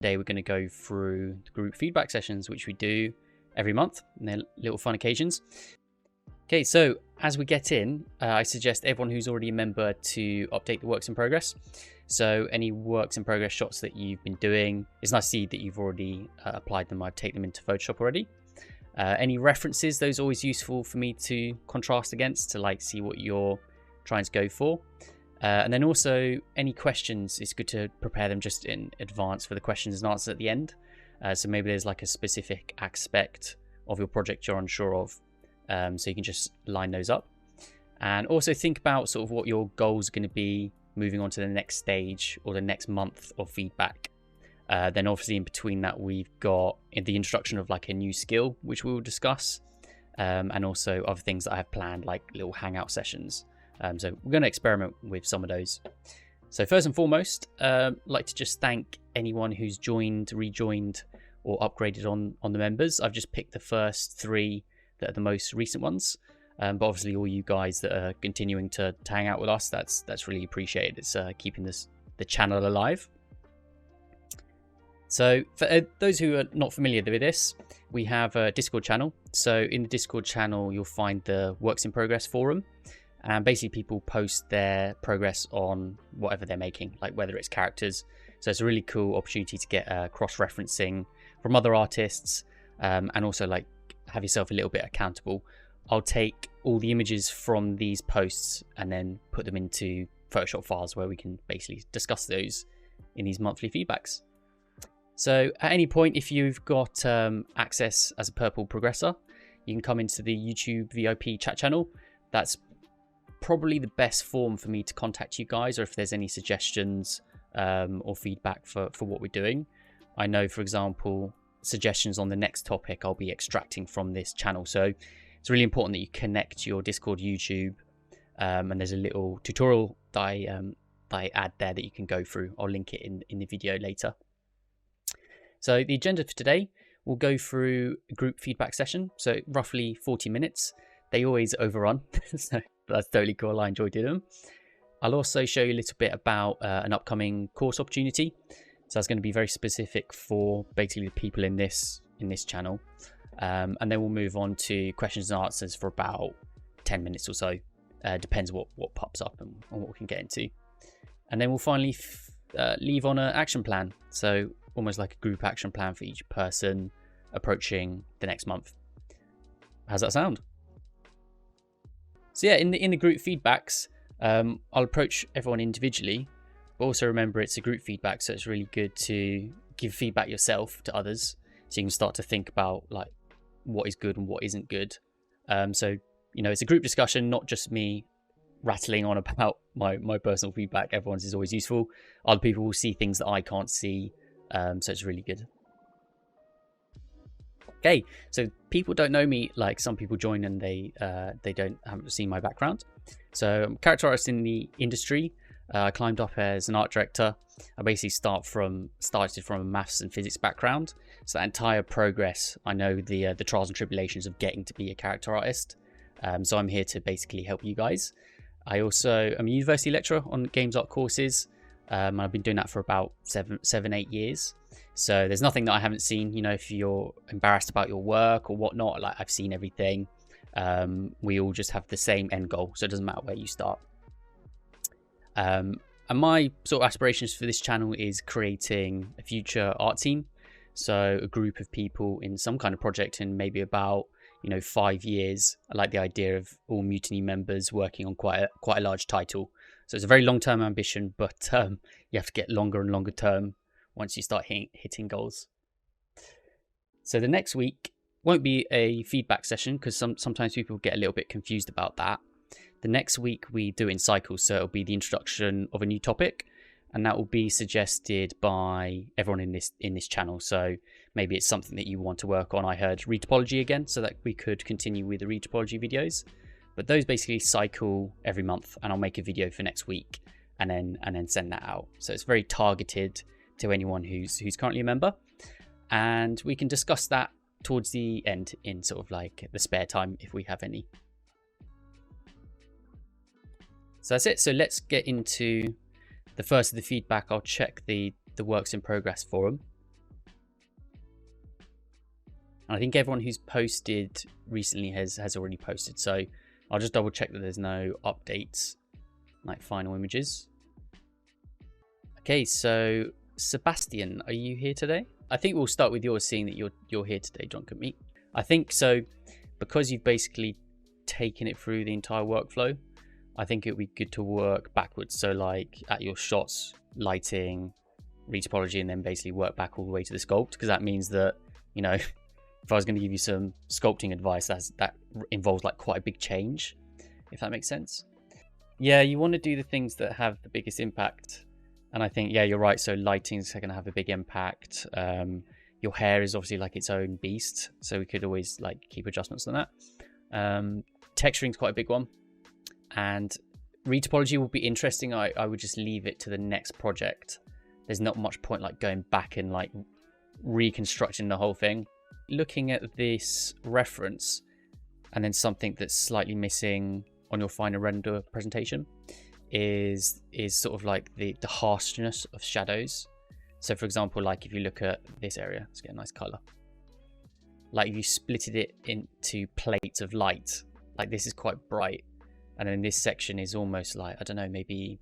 Today we're going to go through the group feedback sessions, which we do every month, and they're little fun occasions. Okay, so as we get in, I suggest everyone who's already a member to update the works in progress. So any works in progress shots that you've been doing, it's nice to see that you've already applied them. I've taken them into Photoshop already. Any references, those are always useful for me to contrast against, to like see what you're trying to go for. And then also any questions, it's good to prepare them just in advance for the questions and answers at the end. So maybe there's like a specific aspect of your project you're unsure of. So you can just line those up. And also think about sort of what your goals are going to be moving on to the next stage or the next month of feedback. Then obviously in between that, we've got the introduction of like a new skill, which we will discuss. And also other things that I have planned, like little hangout sessions. So we're going to experiment with some of those. So first and foremost, I'd like to just thank anyone who's joined, rejoined, or upgraded on the members. I've just picked the first 3 that are the most recent ones. But obviously all you guys that are continuing to hang out with us, that's really appreciated. It's keeping the channel alive. So for those who are not familiar with this, we have a Discord channel. So in the Discord channel, you'll find the Works in Progress forum. And basically people post their progress on whatever they're making, like whether it's characters. So it's a really cool opportunity to get cross-referencing from other artists, and also like have yourself a little bit accountable. I'll take all the images from these posts and then put them into Photoshop files where we can basically discuss those in these monthly feedbacks. So at any point, if you've got access as a purple progressor, you can come into the YouTube VIP chat channel. That's probably the best form for me to contact you guys, or if there's any suggestions or feedback for what we're doing. I know, for example, suggestions on the next topic I'll be extracting from this channel. So it's really important that you connect your Discord, YouTube, and there's a little tutorial that I add there that you can go through. I'll link it in the video later. So the agenda for today, we'll go through a group feedback session. So roughly 40 minutes. They always overrun, so that's totally cool. I enjoy doing them. I'll also show you a little bit about an upcoming course opportunity. So that's going to be very specific for basically the people in this channel. And then we'll move on to questions and answers for about 10 minutes or so. Depends what pops up and what we can get into. And then we'll finally leave on an action plan. So almost like a group action plan for each person approaching the next month. How's that sound? So yeah, in the group feedbacks, I'll approach everyone individually, but also remember it's a group feedback, so it's really good to give feedback yourself to others, so you can start to think about like what is good and what isn't good. So you know, it's a group discussion, not just me rattling on about my personal feedback. Everyone's is always useful. Other people will see things that I can't see, so it's really good. Okay, so people don't know me, like some people join and they haven't seen my background. So I'm a character artist in the industry. I climbed up as an art director. I basically started from a maths and physics background. So that entire progress, I know the trials and tribulations of getting to be a character artist. So I'm here to basically help you guys. I also am a university lecturer on games art courses. And I've been doing that for about 7-8 years. So there's nothing that I haven't seen. You know, if you're embarrassed about your work or whatnot, like I've seen everything. We all just have the same end goal, so it doesn't matter where you start. And my sort of aspirations for this channel is creating a future art team. So a group of people in some kind of project in maybe about 5 years. I like the idea of all Mutiny members working on quite a large title. So it's a very long-term ambition, but you have to get longer and longer term once you start hitting goals. So the next week won't be a feedback session because sometimes people get a little bit confused about that. The next week we do it in cycles, so it'll be the introduction of a new topic, and that will be suggested by everyone in this channel. So maybe it's something that you want to work on. I heard retopology again, so that we could continue with the retopology videos. But those basically cycle every month, and I'll make a video for next week and then send that out. So it's very targeted to anyone who's currently a member, and we can discuss that towards the end in sort of like the spare time if we have any. So that's it. So let's get into the first of the feedback. I'll check the works in progress forum. And I think everyone who's posted recently has already posted. So I'll just double check that there's no updates, like final images. Okay, so Sebastian, are you here today? I think we'll start with yours, seeing that you're here today, Drunken Meat. I think so, because you've basically taken it through the entire workflow, I think it would be good to work backwards. So like at your shots, lighting, retopology, and then basically work back all the way to the sculpt, because that means that, you know, if I was going to give you some sculpting advice, that involves like quite a big change, if that makes sense. Yeah, you want to do the things that have the biggest impact. And I think, yeah, you're right. So lighting is going to have a big impact. Your hair is obviously like its own beast, so we could always like keep adjustments on that. Texturing is quite a big one, and retopology will be interesting. I would just leave it to the next project. There's not much point like going back and like reconstructing the whole thing. Looking at this reference, and then something that's slightly missing on your final render presentation is sort of like the harshness of shadows. So for example, like if you look at this area, let's get a nice color. Like if you splitted it into plates of light, like this is quite bright, and then this section is almost like, I don't know, maybe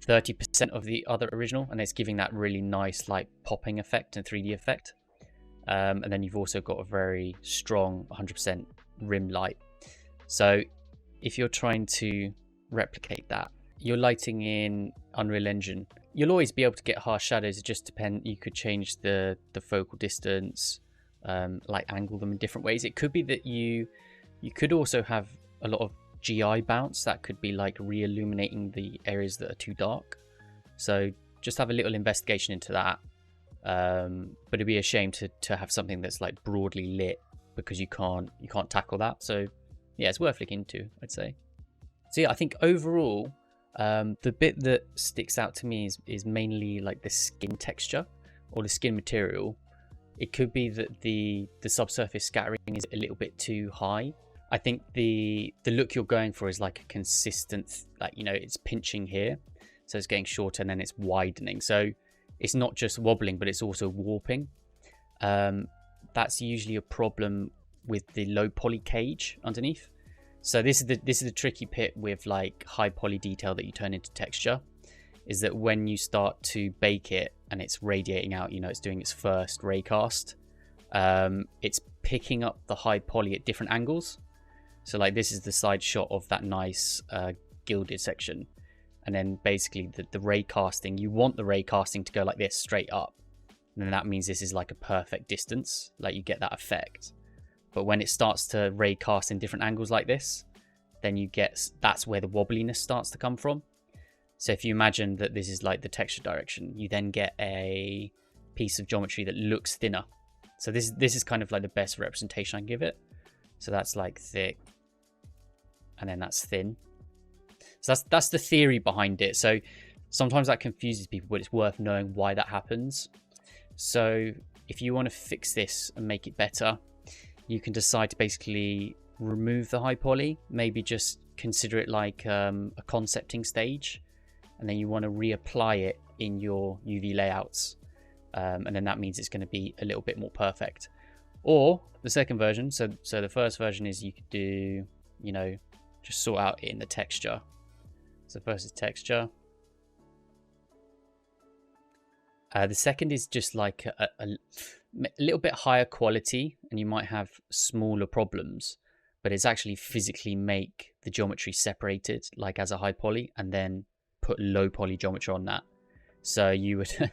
30% of the other original, and it's giving that really nice like popping effect and 3D effect. And then you've also got a very strong 100% rim light. So if you're trying to replicate that, you're lighting in Unreal Engine, you'll always be able to get harsh shadows. It just depends. You could change the focal distance, like angle them in different ways. It could be that you could also have a lot of GI bounce that could be like re-illuminating the areas that are too dark. So just have a little investigation into that. But it'd be a shame to have something that's like broadly lit because you can't tackle that. So yeah, it's worth looking into, I'd say. So yeah, I think overall, the bit that sticks out to me is mainly like the skin texture or the skin material. It could be that the subsurface scattering is a little bit too high. I think the look you're going for is like a consistent, like, you know, it's pinching here, so it's getting shorter and then it's widening. So it's not just wobbling, but it's also warping. That's usually a problem with the low poly cage underneath. So this is the tricky bit with like high poly detail that you turn into texture, is that when you start to bake it and it's radiating out, you know, it's doing its first ray cast, it's picking up the high poly at different angles. So like this is the side shot of that nice gilded section, and then basically the ray casting, you want the ray casting to go like this straight up, and then that means this is like a perfect distance, like you get that effect. But when it starts to ray cast in different angles like this, then you get, that's where the wobbliness starts to come from. So if you imagine that this is like the texture direction, you then get a piece of geometry that looks thinner. So this is kind of like the best representation I can give it. So that's like thick, and then that's thin. So that's the theory behind it. So sometimes that confuses people, but it's worth knowing why that happens. So if you want to fix this and make it better, you can decide to basically remove the high poly, maybe just consider it like a concepting stage, and then you want to reapply it in your UV layouts, and then that means it's going to be a little bit more perfect. Or the second version, so the first version is you could do, you know, just sort out in the texture. So first is texture. The second is just like a little bit higher quality, and you might have smaller problems, but it's actually physically make the geometry separated like as a high poly, and then put low poly geometry on that. So you would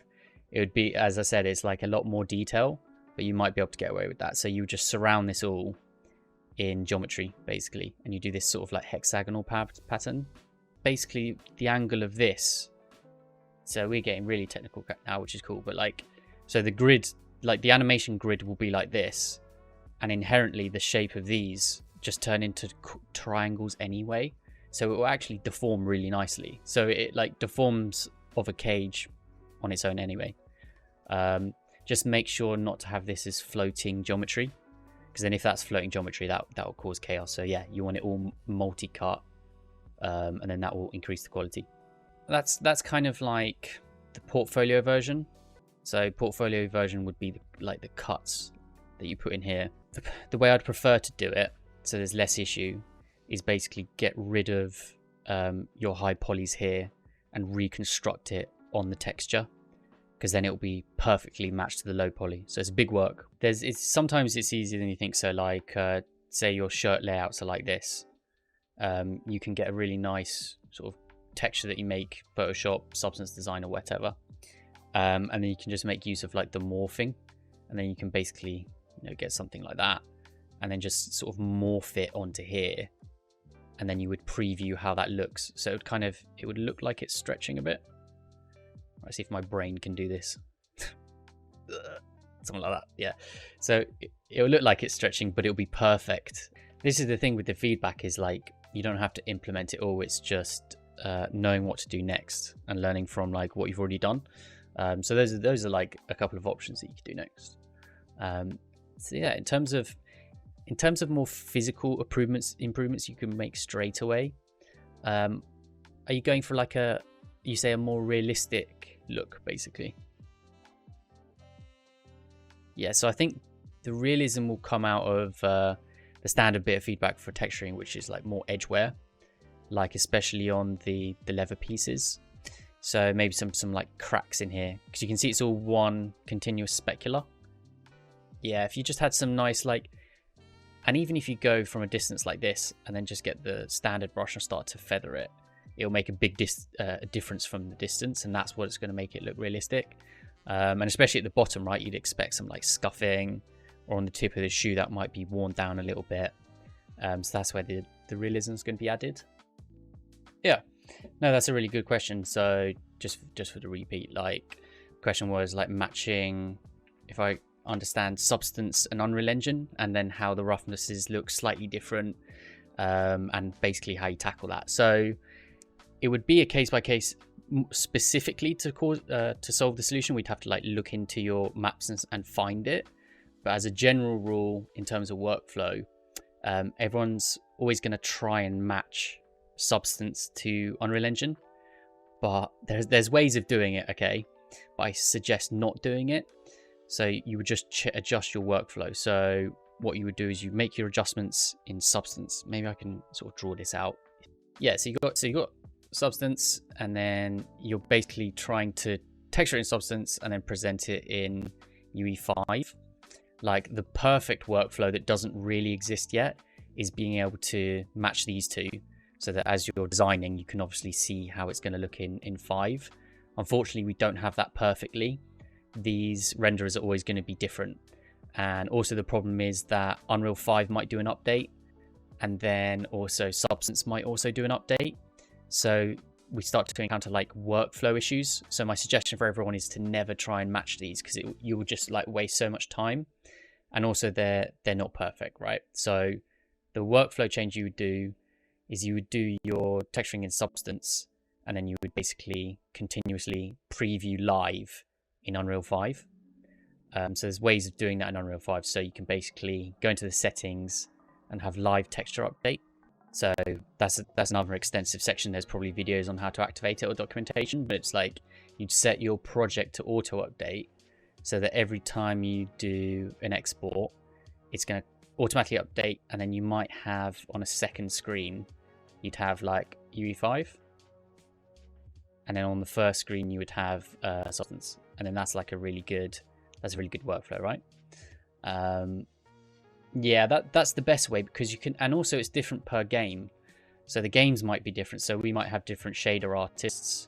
it would be, as I said, it's like a lot more detail, but you might be able to get away with that. So you would just surround this all in geometry basically, and you do this sort of like hexagonal pattern. Basically the angle of this, so we're getting really technical now, which is cool, but like, so the grid, like the animation grid will be like this, and inherently the shape of these just turn into triangles anyway, so it will actually deform really nicely. So it like deforms of a cage on its own anyway. Just make sure not to have this as floating geometry, because then if that's floating geometry, that will cause chaos. So yeah, you want it all multi-cut, and then that will increase the quality. That's kind of like the portfolio version. So portfolio version would be like the cuts that you put in here. The way I'd prefer to do it, so there's less issue, is basically get rid of your high polys here and reconstruct it on the texture, because then it'll be perfectly matched to the low poly. So it's big work. Sometimes it's easier than you think. So like say your shirt layouts are like this, you can get a really nice sort of texture that you make Photoshop, Substance Design or whatever, and then you can just make use of like the morphing, and then you can basically, you know, get something like that and then just sort of morph it onto here, and then you would preview how that looks. So it would look like it's stretching a bit. Let's see if my brain can do this. Something like that, yeah. So it'll look like it's stretching, but it'll be perfect. This is the thing with the feedback, is like, you don't have to implement it all. It's just knowing what to do next and learning from like what you've already done. So those are like a couple of options that you could do next. So yeah, in terms of more physical improvements you can make straight away, are you going for like a more realistic look, basically? Yeah, so I think the realism will come out of the standard bit of feedback for texturing, which is like more edge wear, like especially on the leather pieces. So maybe some like cracks in here, because you can see it's all one continuous specular. Yeah, if you just had some nice like, and even if you go from a distance like this and then just get the standard brush and start to feather it, it'll make a big difference from the distance, and that's what's going to make it look realistic. And especially at the bottom, right, you'd expect some like scuffing, or on the tip of the shoe that might be worn down a little bit. So that's where the realism is going to be added. Yeah, no, that's a really good question. So just for the repeat, like, the question was like matching, if I understand Substance and Unreal Engine, and then how the roughnesses look slightly different, and basically how you tackle that. So it would be a case by case. Specifically to solve the solution, we'd have to like look into your maps and find it. But as a general rule, in terms of workflow, everyone's always going to try and match Substance to Unreal Engine, but there's ways of doing it, okay? But I suggest not doing it. So you would just adjust your workflow. So what you would do is you make your adjustments in Substance. Maybe I can sort of draw this out. Yeah, so you got Substance, and then you're basically trying to texture it in Substance and then present it in UE5. Like, the perfect workflow that doesn't really exist yet is being able to match these two, so that as you're designing, you can obviously see how it's going to look in 5. Unfortunately, we don't have that perfectly. These renderers are always going to be different, and also the problem is that Unreal 5 might do an update, and then also Substance might also do an update. So we start to encounter like workflow issues. So my suggestion for everyone is to never try and match these, because you will just like waste so much time, and also they're not perfect, right? So the workflow change you would do is you would do your texturing in Substance, and then you would basically continuously preview live in Unreal 5. So there's ways of doing that in Unreal 5. So you can basically go into the settings and have live texture update. So that's another extensive section. There's probably videos on how to activate it or documentation, but it's like you'd set your project to auto update, so that every time you do an export, it's going to automatically update, and then you might have on a second screen, you'd have like UE5, and then on the first screen you would have Substance, and then that's a really good workflow, right? Yeah, that's the best way, because you can, and also it's different per game. So the games might be different. So we might have different shader artists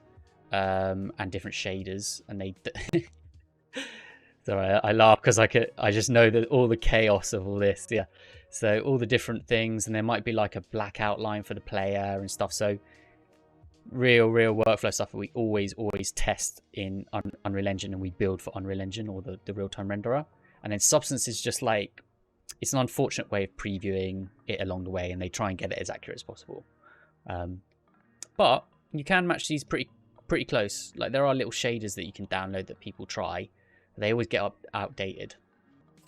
and different shaders, and they. Sorry, I laugh because I just know that all the chaos of all this. Yeah, so all the different things, and there might be like a black outline for the player and stuff. So real workflow stuff that we always test in Unreal Engine, and we build for Unreal Engine or the real-time renderer. And then Substance is just like, it's an unfortunate way of previewing it along the way, and they try and get it as accurate as possible. But you can match these pretty close. Like, there are little shaders that you can download that people try. They always get outdated.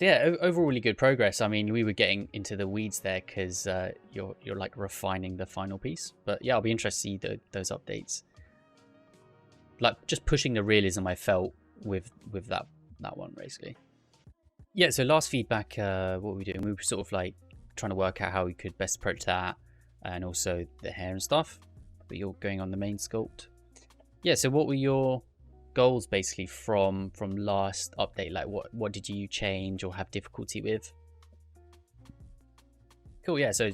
Yeah, overall really good progress. I mean, we were getting into the weeds there because you're like refining the final piece. But yeah, I'll be interested to see those updates. Like, just pushing the realism I felt with that one, basically. Yeah, so last feedback, what were we doing? We were sort of like trying to work out how we could best approach that, and also the hair and stuff. But you're going on the main sculpt. Yeah, so what were your goals basically from last update? Like what did you change or have difficulty with? Cool, yeah, so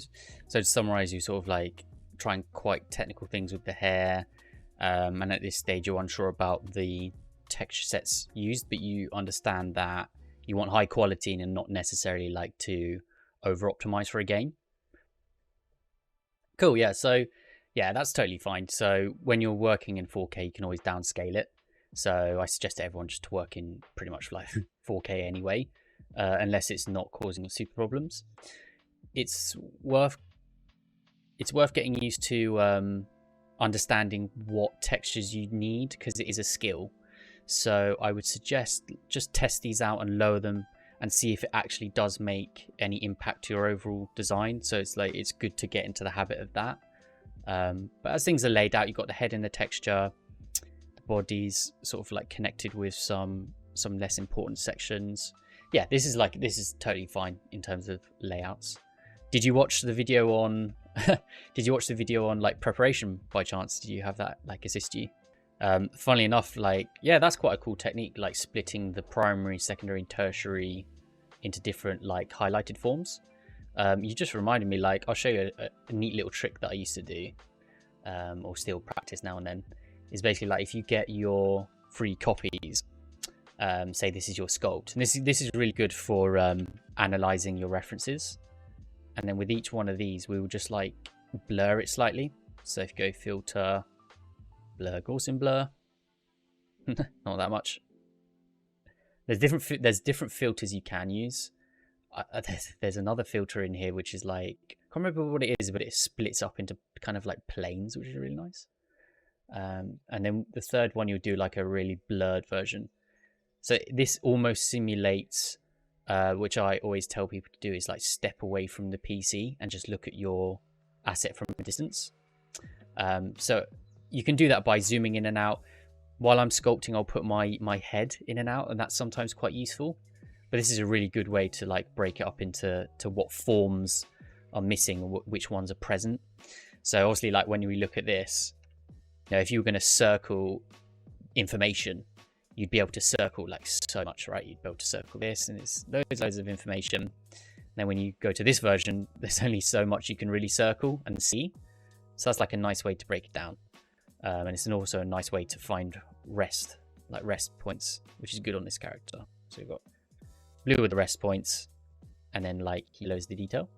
to summarize, you sort of like trying quite technical things with the hair, and at this stage you're unsure about the texture sets used, but you understand that you want high quality and not necessarily like to over optimize for a game. Cool, yeah, so yeah, that's totally fine. So when you're working in 4K, you can always downscale it. So I suggest to everyone just to work in pretty much like 4K anyway, unless it's not causing super problems. It's worth getting used to understanding what textures you need, because it is a skill. So I would suggest just test these out and lower them and see if it actually does make any impact to your overall design. So it's good to get into the habit of that. But as things are laid out, you've got the head in the texture, the body's sort of like connected with some less important sections. Yeah, this is totally fine in terms of layouts. Did you watch the video on like preparation by chance? Did you have that like assist you? Funnily enough, like, yeah, that's quite a cool technique, like splitting the primary, secondary, and tertiary into different like highlighted forms. You just reminded me, like, I'll show you a neat little trick that I used to do, or still practice now and then. Is basically like if you get your free copies, say this is your sculpt, and this is really good for analyzing your references. And then with each one of these, we will just like blur it slightly. So if you go filter, blur, Gaussian blur, not that much. There's different filters you can use. There's another filter in here which is like, I can't remember what it is, but it splits up into kind of like planes, which is really nice. And then the third one, you'll do like a really blurred version. So this almost simulates, which I always tell people to do, is like step away from the PC and just look at your asset from a distance. So you can do that by zooming in and out. While I'm sculpting, I'll put my head in and out, and that's sometimes quite useful. But this is a really good way to like break it up into what forms are missing or which ones are present. So obviously, like when we look at this, you know, if you were going to circle information, you'd be able to circle like so much, right? You'd be able to circle this, and it's loads of information. And then when you go to this version, there's only so much you can really circle and see. So that's like a nice way to break it down. And it's also a nice way to find rest points, which is good on this character. So you've got blue with the rest points, and then like yellow's the detail.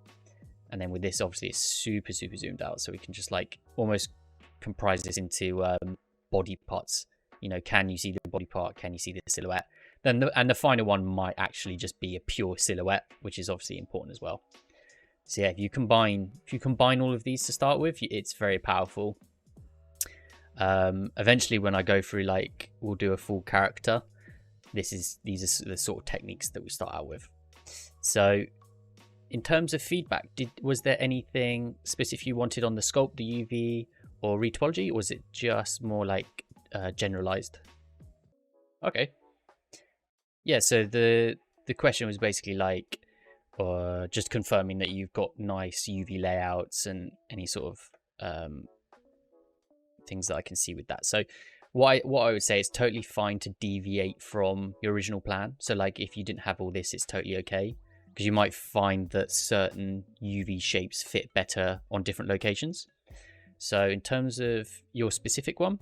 And then with this, obviously it's super zoomed out, so we can just like almost comprise this into body parts. You know, can you see the body part? Can you see the silhouette? Then the final one might actually just be a pure silhouette, which is obviously important as well. So yeah, if you combine all of these to start with, it's very powerful. Eventually, when I go through, like, we'll do a full character. These are the sort of techniques that we start out with. So, in terms of feedback, was there anything specific you wanted on the sculpt, the UV, or retopology, or was it just more like generalized? Okay. Yeah. So the question was basically like, just confirming that you've got nice UV layouts and any sort of things that I can see with that. So what I would say is totally fine to deviate from your original plan. So like if you didn't have all this, it's totally okay, because you might find that certain UV shapes fit better on different locations. So in terms of your specific one,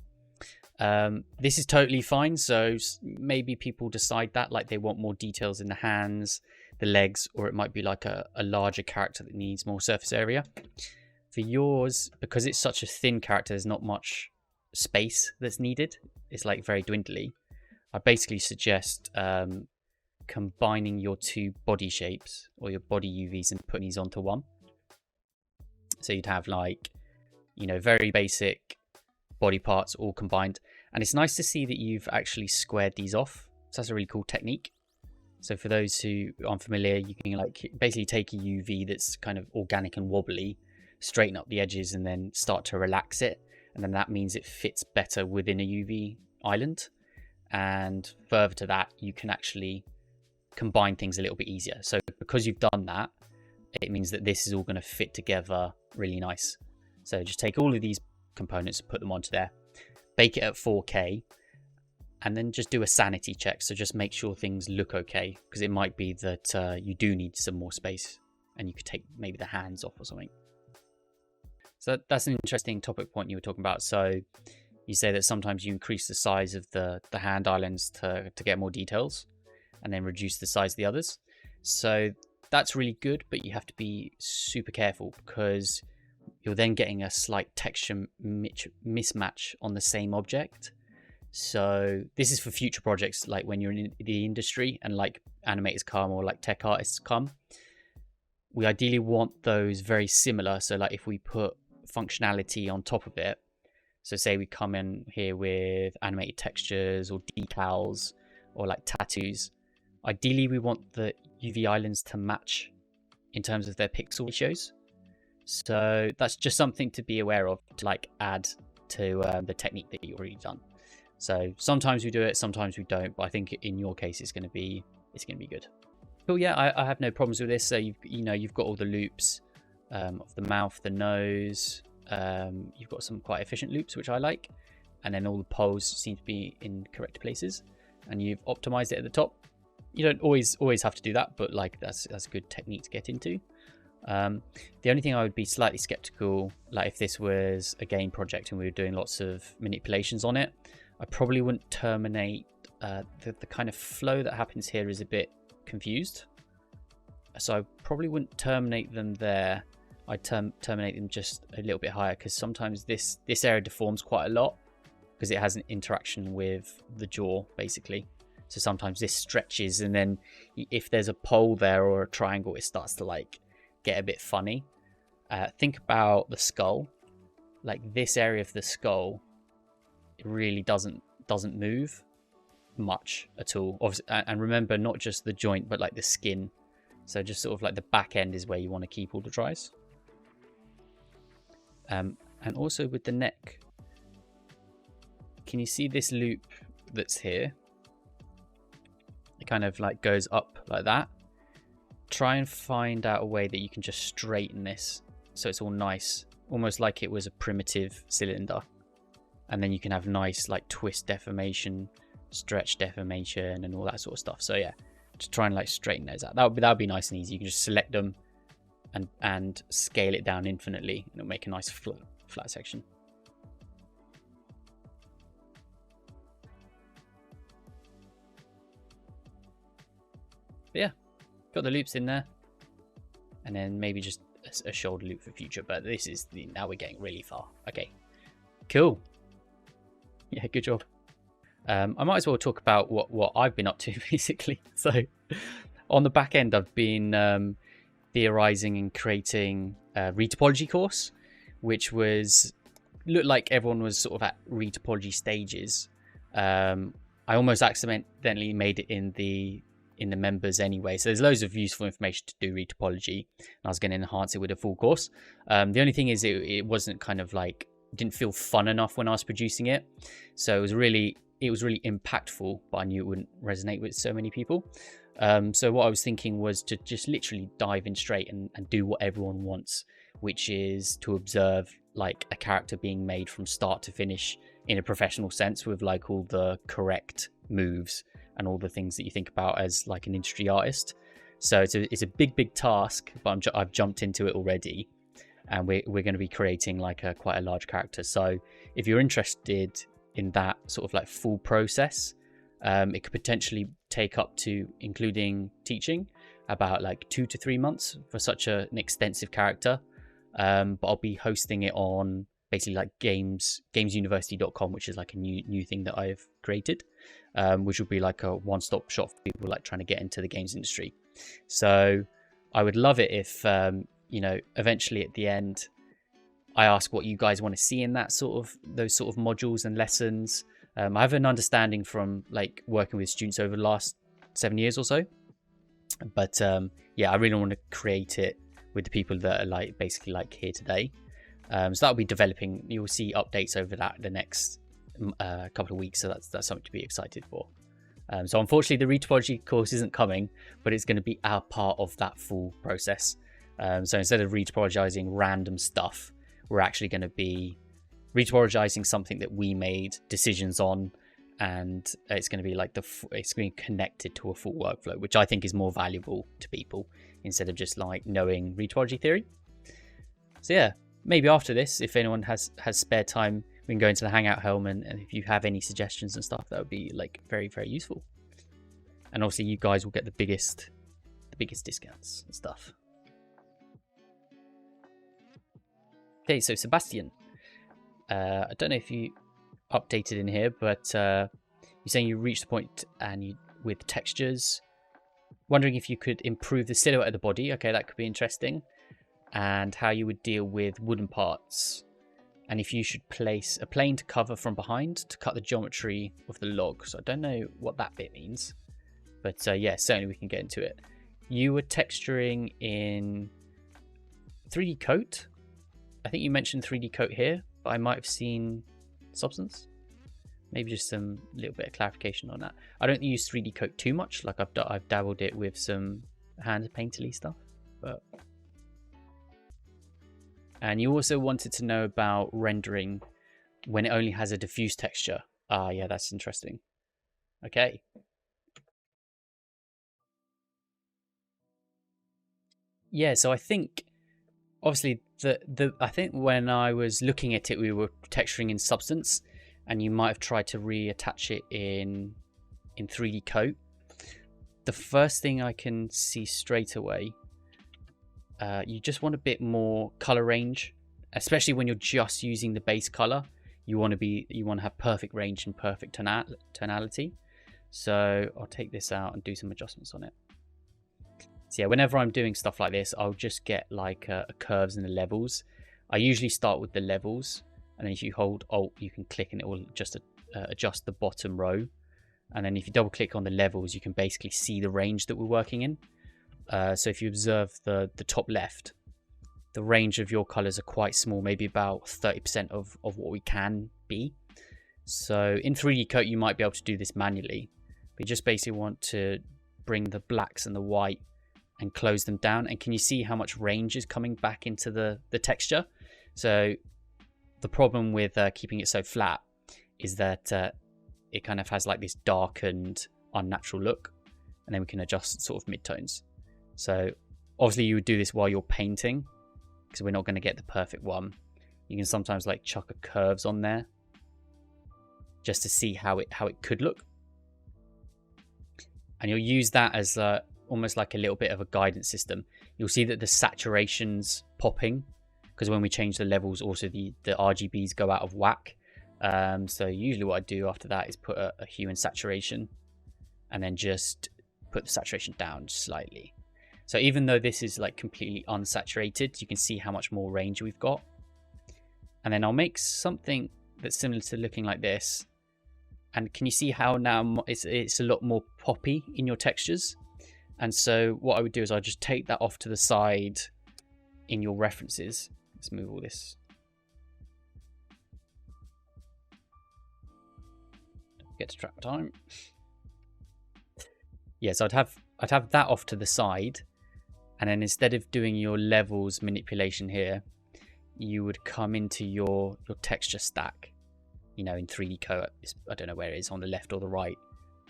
this is totally fine. So maybe people decide that like they want more details in the hands, the legs, or it might be like a larger character that needs more surface area. For yours, because it's such a thin character, there's not much space that's needed. It's like very dwindly. I basically suggest combining your two body shapes or your body UVs and putting these onto one. So you'd have like, you know, very basic body parts all combined. And it's nice to see that you've actually squared these off. So that's a really cool technique. So for those who aren't familiar, you can like basically take a UV that's kind of organic and wobbly, straighten up the edges, and then start to relax it. And then that means it fits better within a UV island. And further to that, you can actually combine things a little bit easier. So because you've done that, it means that this is all going to fit together really nice. So just take all of these components and put them onto there, bake it at 4K, and then just do a sanity check. So just make sure things look okay, because it might be that you do need some more space and you could take maybe the hands off or something. So that's an interesting topic point you were talking about. So you say that sometimes you increase the size of the hand islands to get more details, and then reduce the size of the others. So that's really good, but you have to be super careful, because you're then getting a slight texture mismatch on the same object. So this is for future projects, like when you're in the industry and like animators come or like tech artists come. We ideally want those very similar. So like if we put functionality on top of it, so say we come in here with animated textures or decals or like tattoos, ideally we want the UV islands to match in terms of their pixel ratios. So that's just something to be aware of, to like add to the technique that you've already done. So sometimes we do it, sometimes we don't, but I think in your case it's going to be good. Cool. Yeah, I have no problems with this. So you've got all the loops of the mouth, the nose. You've got some quite efficient loops, which I like, and then all the poles seem to be in correct places, and you've optimized it at the top. You don't always have to do that, but like that's a good technique to get into. The only thing I would be slightly skeptical, like if this was a game project and we were doing lots of manipulations on it, I probably wouldn't terminate. The kind of flow that happens here is a bit confused, so I probably wouldn't terminate them there. I'd terminate them just a little bit higher, because sometimes this area deforms quite a lot because it has an interaction with the jaw basically. So sometimes this stretches, and then if there's a pole there or a triangle, it starts to like get a bit funny. Think about the skull. Like this area of the skull, it really doesn't move much at all. Obviously, and remember, not just the joint, but like the skin. So just sort of like the back end is where you want to keep all the tries. And also with the neck, can you see this loop that's here? It kind of like goes up like that. Try and find out a way that you can just straighten this so it's all nice, almost like it was a primitive cylinder. And then you can have nice like twist deformation, stretch deformation, and all that sort of stuff. So yeah, just try and like straighten those out. That would be nice and easy. You can just select them and scale it down infinitely, and it'll make a nice flat section. But yeah, got the loops in there, and then maybe just a shoulder loop for future. But this is now we're getting really far. Okay, cool. Yeah, good job. I might as well talk about what I've been up to basically. So on the back end, I've been theorizing and creating a retopology course, which looked like everyone was sort of at retopology stages. I almost accidentally made it in the members anyway, so there's loads of useful information to do retopology, and I was going to enhance it with a full course. The only thing is it wasn't kind of like, didn't feel fun enough when I was producing it, so it was really impactful, but I knew it wouldn't resonate with so many people. So what I was thinking was to just literally dive in straight and do what everyone wants, which is to observe like a character being made from start to finish in a professional sense, with like all the correct moves and all the things that you think about as like an industry artist. So it's a big task, but I've jumped into it already, and we're going to be creating like quite a large character. So if you're interested in that sort of like full process, it could potentially take up to, including teaching, about like 2 to 3 months for such an extensive character. But I'll be hosting it on basically like gamesuniversity.com, which is like a new thing that I've created, which will be like a one-stop shop for people like trying to get into the games industry. So I would love it if eventually at the end I ask what you guys want to see in those sort of modules and lessons. I have an understanding from like working with students over the last 7 years or so, but yeah, I really want to create it with the people that are like basically like here today. So that'll be developing. You'll see updates over that the next couple of weeks, so that's something to be excited for. So unfortunately, the retopology course isn't coming, but it's going to be our part of that full process. So instead of retopologizing random stuff, we're actually going to be retopologizing something that we made decisions on, and it's going to be like it's going to be connected to a full workflow, which I think is more valuable to people instead of just like knowing retopology theory. So yeah, maybe after this, if anyone has spare time, we can go into the Hangout Helm, and if you have any suggestions and stuff, that would be like very, very useful. And obviously you guys will get the biggest discounts and stuff. Okay, so Sebastian, I don't know if you updated in here, but you're saying you reached the point with textures, wondering if you could improve the silhouette of the body. Okay, that could be interesting. And how you would deal with wooden parts, and if you should place a plane to cover from behind to cut the geometry of the log. So I don't know what that bit means, but yeah, certainly we can get into it. You were texturing in 3D Coat. I think you mentioned 3D Coat here, but I might have seen Substance. Maybe just some little bit of clarification on that. I don't use 3D Coat too much. Like I've dabbled it with some hand painterly stuff, but. And you also wanted to know about rendering when it only has a diffuse texture. Ah, yeah, that's interesting. Okay. Yeah, so I think obviously I think when I was looking at it, we were texturing in Substance, and you might have tried to reattach it in 3D Coat. The first thing I can see straight away, you just want a bit more color range, especially when you're just using the base color. You want to have perfect range and perfect tonality. So I'll take this out and do some adjustments on it. So yeah, whenever I'm doing stuff like this, I'll just get like curves and the levels. I usually start with the levels, and then if you hold Alt, you can click and it will just adjust the bottom row. And then if you double click on the levels, you can basically see the range that we're working in. So if you observe the top left, the range of your colors are quite small, maybe about 30% of what we can be. So in 3D Coat, you might be able to do this manually, but you just basically want to bring the blacks and the white and close them down. And can you see how much range is coming back into the texture? So the problem with keeping it so flat is that it kind of has like this darkened, unnatural look, and then we can adjust sort of midtones. So obviously you would do this while you're painting, because we're not going to get the perfect one. You can sometimes like chuck curves on there just to see how it could look. And you'll use that as almost like a little bit of a guidance system. You'll see that the saturation's popping, because when we change the levels, also the RGBs go out of whack. So usually what I do after that is put a hue and saturation, and then just put the saturation down slightly. So even though this is like completely unsaturated, you can see how much more range we've got. And then I'll make something that's similar to looking like this. And can you see how now it's a lot more poppy in your textures? And so what I would do is I'll just take that off to the side in your references. Let's move all this. Don't get to track time. Yeah, so I'd have that off to the side. And then instead of doing your levels manipulation here, you would come into your texture stack, you know, in 3D Coat. I don't know where it is, on the left or the right.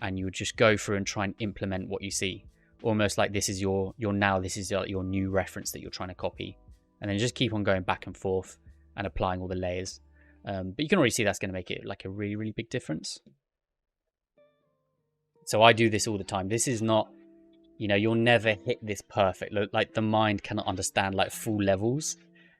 And you would just go through and try and implement what you see. Almost like this is your new reference that you're trying to copy. And then just keep on going back and forth and applying all the layers. But you can already see that's going to make it like a really, really big difference. So I do this all the time. This is not, you know, you'll never hit this perfect. Like the mind cannot understand like full levels.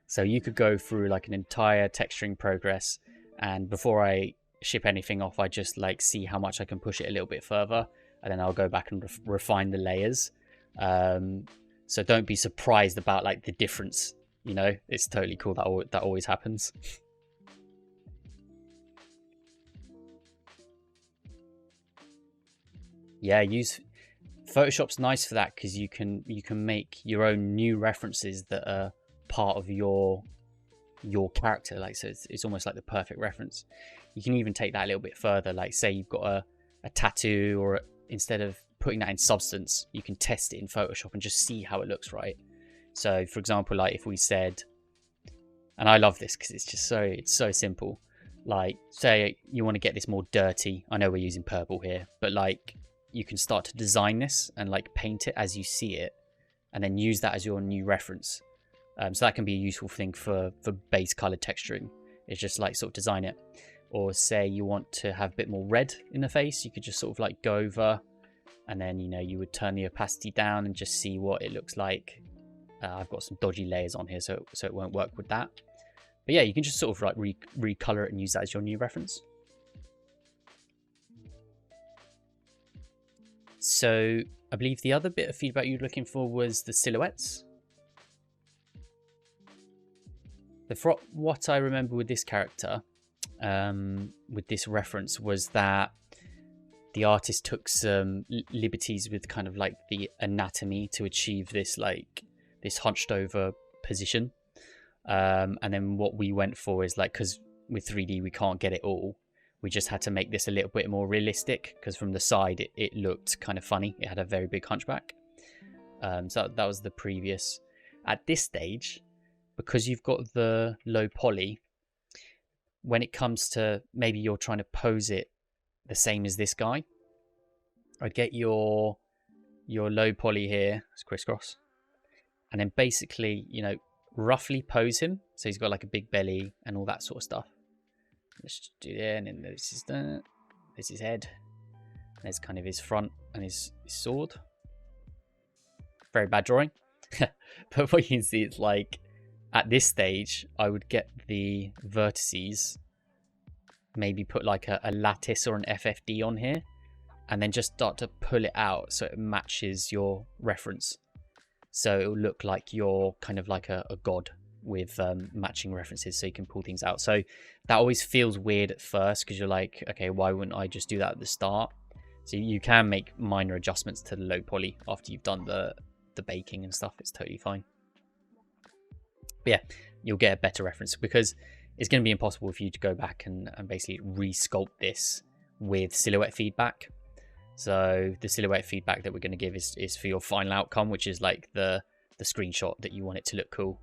So you could go through like an entire texturing progress, and before I ship anything off, I just like see how much I can push it a little bit further, and then I'll go back and refine the layers. So don't be surprised about like the difference. You know, it's totally cool. That always happens. Yeah, Photoshop's nice for that, because you can make your own new references that are part of your character. Like, so it's almost like the perfect reference. You can even take that a little bit further. Like, say you've got a tattoo, or instead of putting that in Substance, you can test it in Photoshop and just see how it looks, right? So for example, like if we said, and I love this because it's so simple. Like say you want to get this more dirty. I know we're using purple here, but like you can start to design this and like paint it as you see it, and then use that as your new reference. So that can be a useful thing for base color texturing. It's just like sort of design it. Or say you want to have a bit more red in the face, you could just sort of like go over, and then you would turn the opacity down and just see what it looks like. I've got some dodgy layers on here, so it won't work with that. But yeah, you can just sort of like recolor it and use that as your new reference. So I believe the other bit of feedback you were looking for was the silhouettes. From what I remember with this character, with this reference, was that the artist took some liberties with kind of like the anatomy to achieve this hunched over position. And then what we went for is like, because with 3D we can't get it all, we just had to make this a little bit more realistic, because from the side it looked kind of funny. It had a very big hunchback. So that was the previous. At this stage, because you've got the low poly, when it comes to maybe you're trying to pose it the same as this guy, I'd get your low poly here, it's crisscross, and then basically, roughly pose him so he's got like a big belly and all that sort of stuff. Let's just do that, and then this is that. There's his head. There's kind of his front and his sword. Very bad drawing. But what you can see, it's like at this stage, I would get the vertices, maybe put like a lattice or an FFD on here, and then just start to pull it out so it matches your reference. So it will look like you're kind of like a god with matching references, so you can pull things out. So that always feels weird at first, because you're like, okay, why wouldn't I just do that at the start? So you can make minor adjustments to the low poly after you've done the baking and stuff. It's totally fine. But yeah, you'll get a better reference, because it's going to be impossible for you to go back and basically re-sculpt this with silhouette feedback. So the silhouette feedback that we're going to give is for your final outcome, which is like the screenshot that you want it to look cool.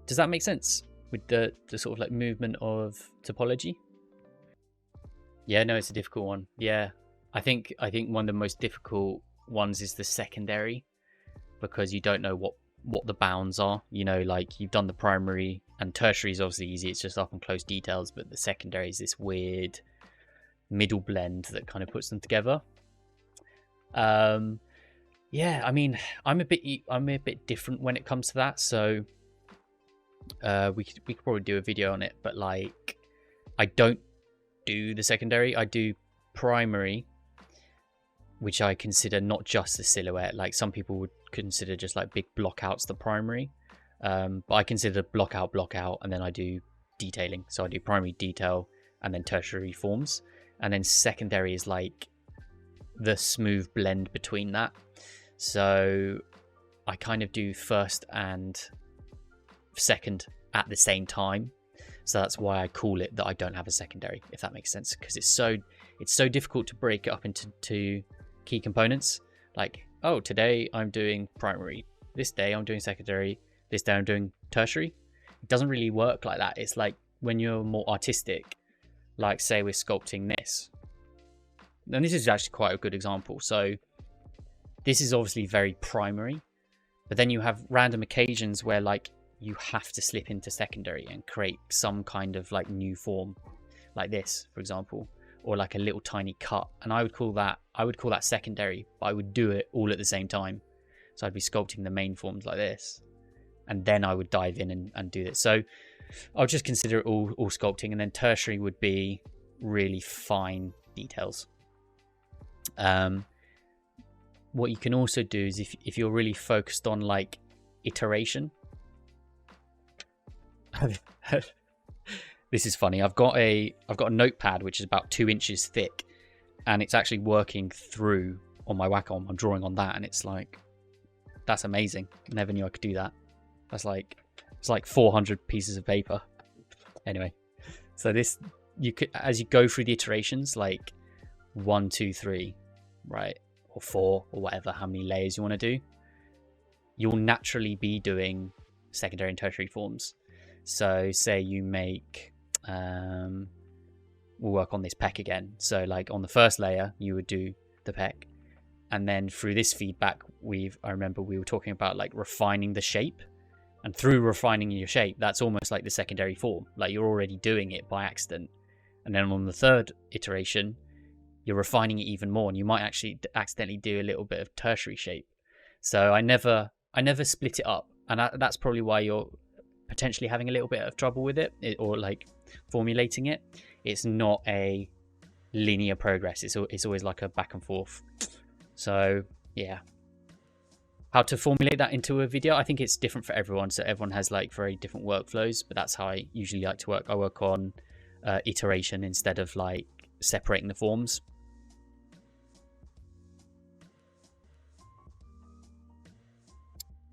Does that make sense with the sort of like movement of topology? Yeah, no, it's a difficult one. Yeah, I think one of the most difficult ones is the secondary, because you don't know what the bounds are. Like you've done the primary, and tertiary is obviously easy, it's just up and close details, but the secondary is this weird middle blend that kind of puts them together. Yeah, I mean, I'm a bit different when it comes to that, so we could probably do a video on it, but like I don't do the secondary, I do primary, which I consider not just the silhouette. Like some people would consider just like big block outs the primary, but I consider block out, and then I do detailing. So I do primary, detail, and then tertiary forms, and then secondary is like the smooth blend between that. So I kind of do first and second at the same time. So that's why I call it that I don't have a secondary, if that makes sense, because it's so difficult to break it up into two key components. Like, oh, today I'm doing primary, this day I'm doing secondary, this day I'm doing tertiary. It doesn't really work like that. It's like when you're more artistic, like say we're sculpting this, and this is actually quite a good example. So this is obviously very primary, but then you have random occasions where like you have to slip into secondary and create some kind of like new form, like this, for example, or like a little tiny cut. And I would call that secondary, but I would do it all at the same time. So I'd be sculpting the main forms like this, and then I would dive in and do this. So I'll just consider it all sculpting, and then tertiary would be really fine details. What you can also do is if you're really focused on like iteration. This is funny. I've got a notepad which is about 2 inches thick, and it's actually working through on my Wacom. I'm drawing on that, and it's like, that's amazing. Never knew I could do that. It's like 400 pieces of paper. Anyway, so this you could, as you go through the iterations, like 1, 2, 3, right, or 4, or whatever, how many layers you want to do, you'll naturally be doing secondary and tertiary forms. So say you make, we'll work on this peck again. So like on the first layer, you would do the peck. And then through this feedback, I remember we were talking about like refining the shape. And through refining your shape, that's almost like the secondary form. Like you're already doing it by accident. And then on the third iteration, you're refining it even more. And you might actually accidentally do a little bit of tertiary shape. So I never split it up. And that's probably why you're potentially having a little bit of trouble with it, or like formulating it. It's not a linear progress. It's always like a back and forth. So yeah, how to formulate that into a video, I think it's different for everyone. So everyone has like very different workflows, but that's how I usually like to work. I work on iteration instead of like separating the forms.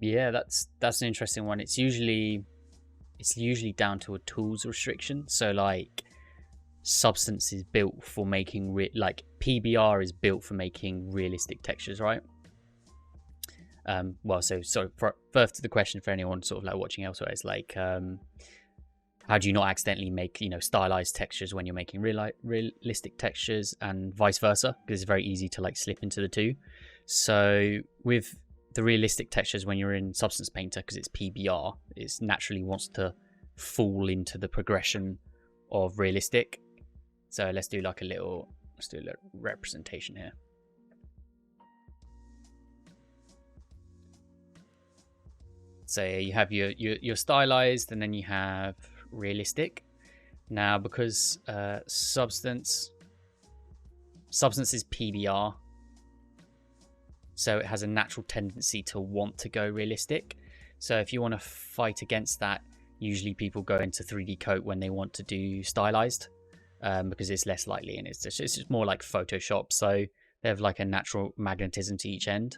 Yeah, that's an interesting one. It's usually down to a tools restriction. So like Substance is built for making like PBR is built for making realistic textures, right? Well, so further to the question for anyone sort of like watching elsewhere is like, how do you not accidentally make, you know, stylized textures when you're making realistic textures, and vice versa, because it's very easy to like slip into the two. So with the realistic textures, when you're in Substance Painter, because it's PBR, it naturally wants to fall into the progression of realistic. So let's do a little representation here. So you have your stylized, and then you have realistic. Now, because Substance is PBR, so it has a natural tendency to want to go realistic. So if you want to fight against that, usually people go into 3D Coat when they want to do stylized, because it's less likely, and it's just more like Photoshop. So they have like a natural magnetism to each end.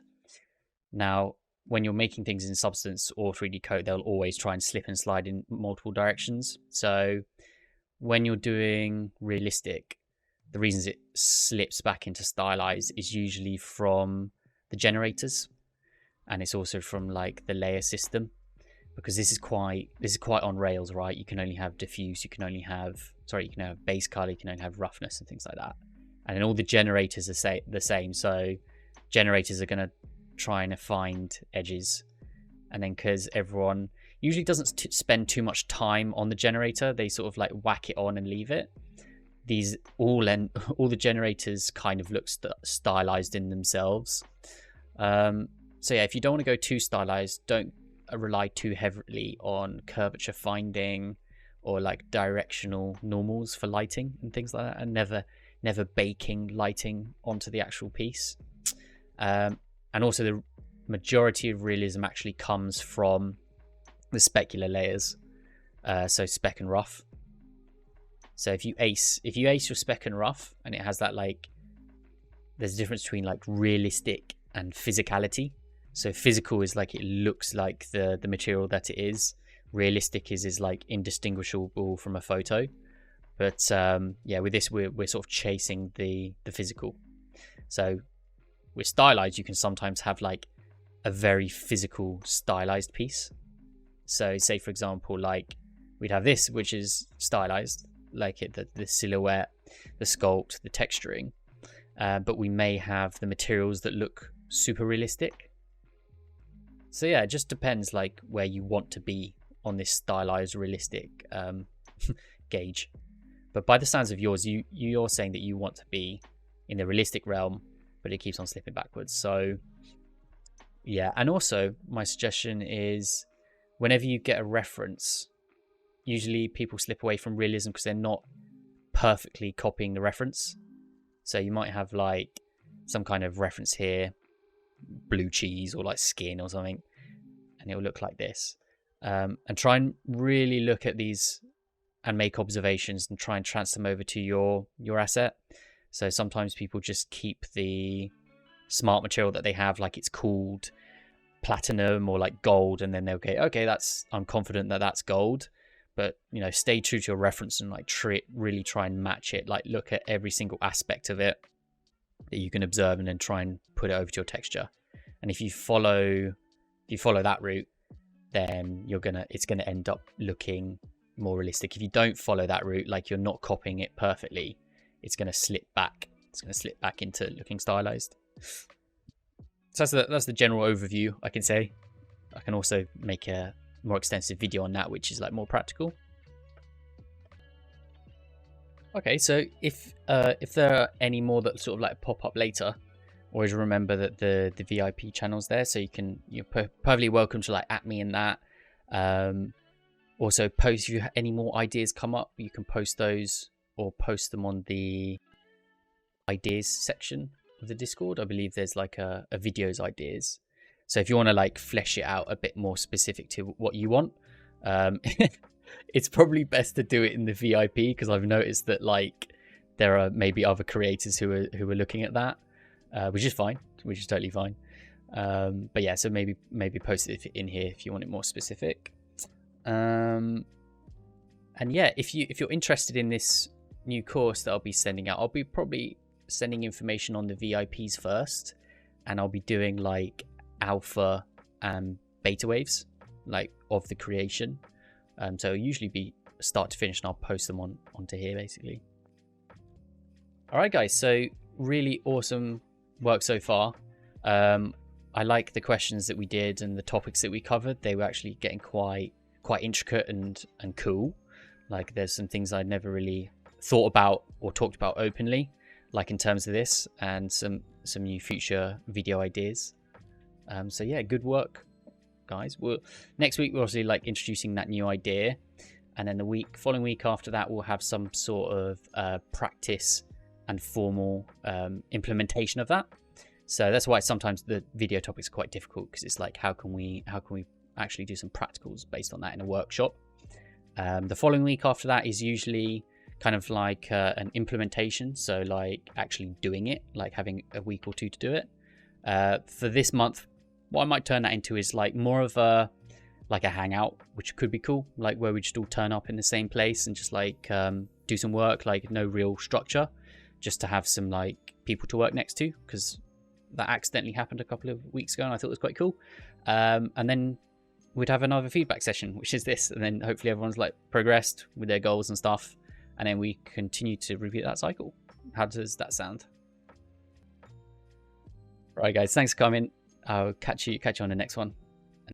Now, when you're making things in Substance or 3D Coat, they'll always try and slip and slide in multiple directions. So when you're doing realistic, the reasons it slips back into stylized is usually from the generators, and it's also from like the layer system, because this is quite on rails, right? You can only have diffuse, you can have base color, you can only have roughness and things like that. And then all the generators are the same. So generators are going to try and find edges, and then because everyone usually doesn't spend too much time on the generator, they sort of like whack it on and leave it. These all the generators kind of look stylized in themselves. So yeah, if you don't want to go too stylized, don't rely too heavily on curvature finding or like directional normals for lighting and things like that, and never baking lighting onto the actual piece. And also the majority of realism actually comes from the specular layers, so spec and rough. So if you ace your spec and rough, and it has that, like, there's a difference between like realistic and physicality. So physical is like it looks like the material that it is. Realistic is like indistinguishable from a photo. But yeah, with this we're sort of chasing the physical. So with stylized, you can sometimes have like a very physical stylized piece. So say for example, like we'd have this, which is stylized, like the silhouette, the sculpt, the texturing, but we may have the materials that look super realistic. So yeah, it just depends like where you want to be on this stylized realistic gauge. But by the sounds of yours, you're saying that you want to be in the realistic realm, but it keeps on slipping backwards. So yeah, and also my suggestion is whenever you get a reference, usually people slip away from realism because they're not perfectly copying the reference. So you might have like some kind of reference here, blue cheese or like skin or something, and it will look like this. And try and really look at these and make observations and try and transfer them over to your asset. So sometimes people just keep the smart material that they have, like it's called platinum or like gold, and then they'll go, okay, I'm confident that that's gold. but stay true to your reference and like really try and match it. Like look at every single aspect of it that you can observe and then try and put it over to your texture. And if you follow that route, then it's gonna end up looking more realistic. If you don't follow that route, like you're not copying it perfectly, it's gonna slip back. It's gonna slip back into looking stylized. So that's the general overview, I can say. I can also make a more extensive video on that, which is like more practical. Okay, so if there are any more that sort of like pop up later, always remember that the VIP channel's there, so you're perfectly welcome to like at me in that. Also post, if you have any more ideas come up, you can post those or post them on the ideas section of the Discord. I believe there's like a videos ideas. So if you want to like flesh it out a bit more specific to what you want, it's probably best to do it in the VIP, because I've noticed that like there are maybe other creators who are looking at that, which is fine, which is totally fine. But yeah, so maybe post it in here if you want it more specific. And yeah, if you're interested in this new course that I'll be sending out, I'll be probably sending information on the VIPs first, and I'll be doing like alpha and beta waves like of the creation. So it'll usually be start to finish, and I'll post them onto here basically. All right guys, so really awesome work so far. I like the questions that we did and the topics that we covered. They were actually getting quite intricate and cool. Like there's some things I'd never really thought about or talked about openly, like in terms of this, and some new future video ideas. So yeah, good work guys. Next week we're obviously like introducing that new idea, and then the following week after that we'll have some sort of practice and formal implementation of that. So that's why sometimes the video topics are quite difficult, because it's like how can we actually do some practicals based on that in a workshop. The following week after that is usually kind of like an implementation, so like actually doing it, like having a week or two to do it. For this month, what I might turn that into is like more of a hangout, which could be cool, like where we just all turn up in the same place and just like do some work, like no real structure, just to have some like people to work next to, because that accidentally happened a couple of weeks ago and I thought it was quite cool. And then we'd have another feedback session, which is this, and then hopefully everyone's like progressed with their goals and stuff, and then we continue to repeat that cycle. How does that sound? Right guys, thanks for coming. I'll catch you on the next one.